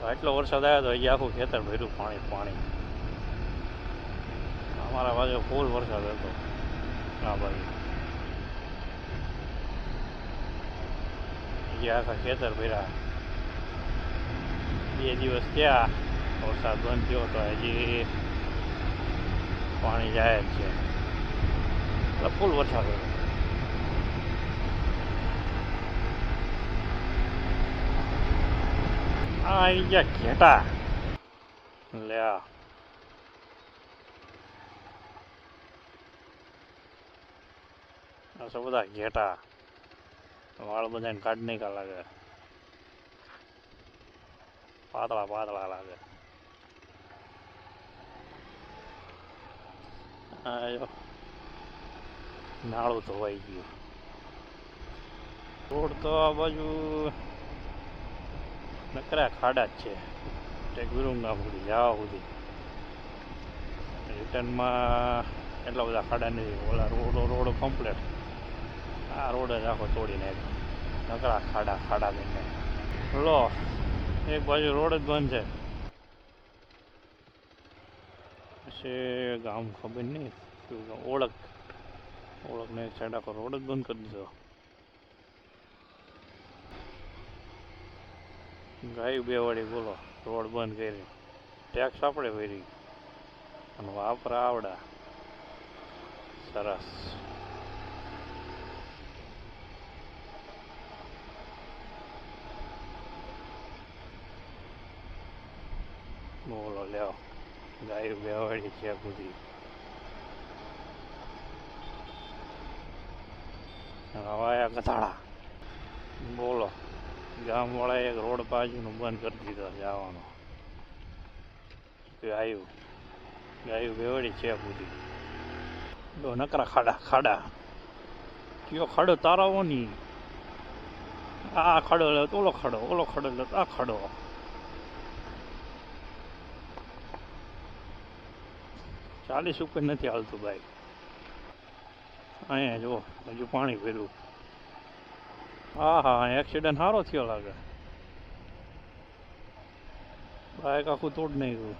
આટલો વરસાદ આવ્યો તો હજી આખું ખેતર ભર્યું પાણી પાણી. અમારા બાજુ ફૂલ વરસાદ હતો આ બાજુ. હજી આખા ખેતર ભર્યા. 2 દિવસ થયા વરસાદ બંધ થયો તો હજી પાણી જાય જ છે. ફૂલ વરસાદ હતો. આવી ગયા ઘેટા લે આ બધા ઘેટા વાળ બધાને કાઢ નહીં લાગે. પાતળા પાતળા લાગે. નાળું ધોવાઈ ગયું. રોડ તો આ બાજુ નકરા ખાડા જ છે. ટેક વિરુંગા સુધી જવા સુધી રિટર્નમાં એટલા બધા ખાડા નથી. ઓલા રોડ કમ્પ્લેટ. આ રોડ જ આખો તોડી નાખ્યો. નકરા ખાડા ખાડા બને લો. એક બાજુ રોડ જ બંધ છે. પછી ગામ ખબર નહીં શું ઓળખને એક સાઈડ આખો રોડ જ બંધ કરી દીધો. ગાયું બે વાળી બોલો રોડ બંધ કરી. ટેક્સ આપણે ભરી અને વાપરા આવડા સરસ. બોલો લ્યો ગાયું બે વાળી છે બધી. હવાયા ગધાડા. બોલો ગામવાળાએ એક રોડ બાજુનું બંધ કરી દીધો જવાનો. ગાયું બેવડી છે બધી. નકરા ખાડા ખાડા. કયો ખાડો તારાવો ની. આ ખાડો લે તો ઓલો ખાડો, ઓલો ખાડો લે તો આ ખાડો. ચાલીસ ઉપર નથી હાલતું ભાઈ. અહીંયા જો હજુ પાણી ભર્યું. હા એક્સિડન્ટ સારો થયો લાગે. બાઇક આખું તોડ નાખ્યું.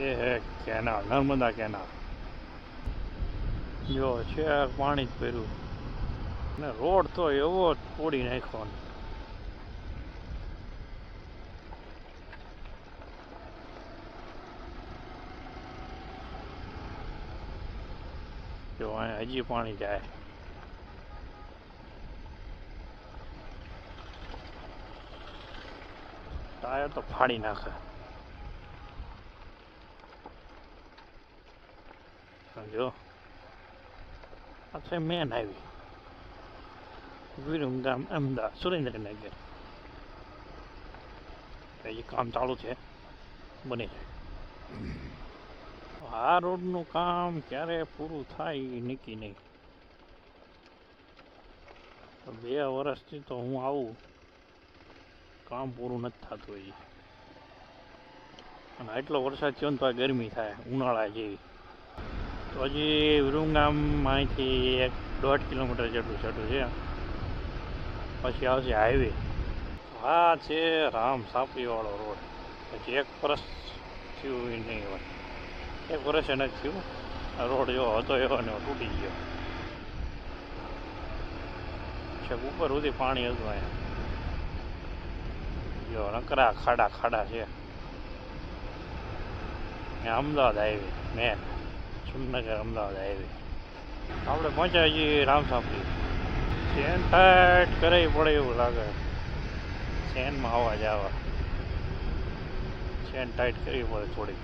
એ હે કેનાલ, નર્મદા કેનાલ. જો છે પાણી જ ભર્યું ને રોડ તો એવો તોડી નાખ્યો. જો અહીંયા હજી પાણી જાય. ટાયર તો ફાડી નાખે. જો આ છે મેન હાઈવે વિરમગામ અમદાવાદ સુરેન્દ્રનગર. હજી કામ ચાલુ છે. બની જાય. આ રોડનું કામ ક્યારે પૂરું થાય એ નક્કી નહીં. 2 વર્ષથી તો હું આવું કામ પૂરું નથી થતું હજી. અને આટલો વરસાદ થયો ને તો ગરમી થાય ઉનાળા જેવી. તો હજી વિરમગામ અહીંથી 1.5 કિલોમીટર જેટલું છેટું છે. પછી આવશે હાઈવે. આ છે રામ સાપડીવાળો રોડ. પછી 1 વર્ષ થયું નહીં હોય. 1 વર્ષ નથી થયું. આ રોડ એવો હતો એવો ને તૂટી ગયો છે. ઉપર સુધી પાણી હતું અહીંયા. જો નકરા ખાડા ખાડા છે. Ahmedabad highway main Surnagar Ahmedabad highway. આપણે પહોંચ્યા છીએ રામ સાપડી. ચેન ટાઈટ કરાવી પડે એવું લાગે. ચેનમાં અવાજ આવે. ચેન ટાઈટ કરવી પડે થોડીક.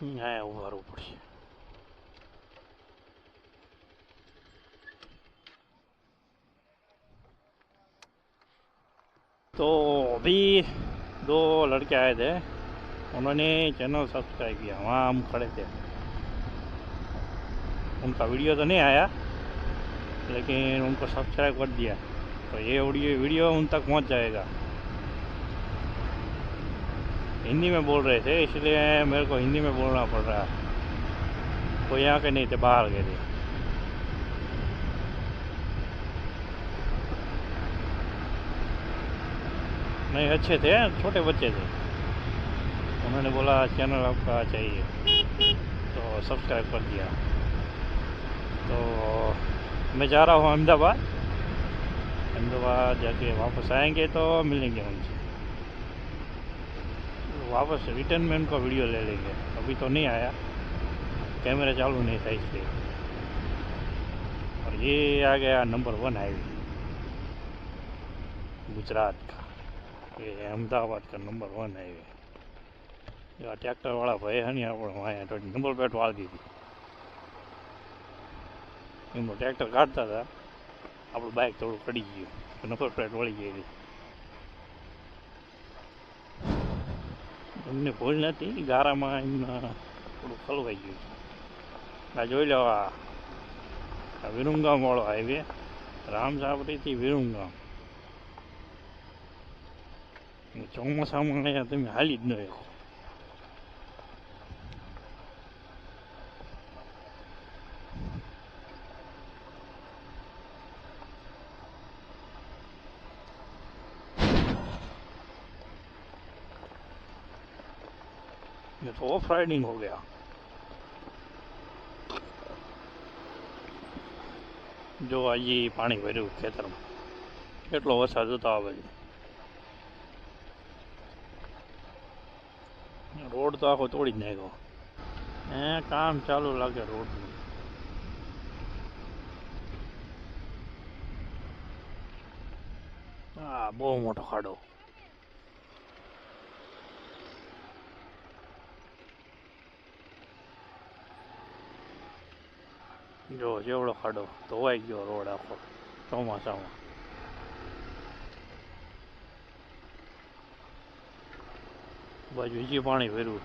અહીંયા ઉભારવું પડશે. तो अभी 2 लड़के आए थे. उन्होंने चैनल सब्सक्राइब किया. वहाँ हम खड़े थे. उनका वीडियो तो नहीं आया लेकिन उनको सब्सक्राइब कर दिया. तो ये वीडियो उन तक पहुँच जाएगा. हिंदी में बोल रहे थे इसलिए मेरे को हिंदी में बोलना पड़ रहा है. कोई यहाँ के नहीं थे, बाहर के थे. नहीं अच्छे थे, छोटे बच्चे थे। उन्होंने बोला चैनल आपका चाहिए, तो सब्सक्राइब कर दिया। तो मैं जा रहा हूँ अहमदाबाद। अहमदाबाद जाके वापस आएंगे तो मिलेंगे उनसे, वापस रिटर्न में उनका वीडियो ले लेंगे। अभी तो नहीं आया, कैमरा चालू नहीं था इसलिए। और ये आ गया नंबर 1 हाईवे गुजरात का, ये अहमदाबाद का नंबर 1 हाईवे। जो ट्रैक्टर वाला भाई है नहीं, આપણે तो नंबर प्लेट वाल दी थी। એમનો ટ્રેક્ટર કાઢતા હતા, આપણું બાઇક થોડું કડી ગયું, નંબર પ્લેટ વળી ગઈ. એમને ભૂલ નથી, ગારામાં એમના થોડું ખલવાઈ ગયું. આ જોઈ લો, આ વિરુંગામ વાળો હાઈવે, રામસાપડીથી વિરુંગામ. ચોમાસામાં અહીંયા તમે હાલી જ ન શકો. ये तो ऑफ राइडिंग हो गया. जो आज पानी भर्યું ખેતરમાં, કેટલો વરસાદ હતો આ બાજુ. રોડ તો આખો તોડી જ નાખ્યો. કામ ચાલુ લાગે રોડનું. હા, બહુ મોટો ખાડો. જો જેવડો ખાડો, ધોવાઈ ગયો રોડ આખો ચોમાસામાં. બાજુ હજી પાણી ભર્યું.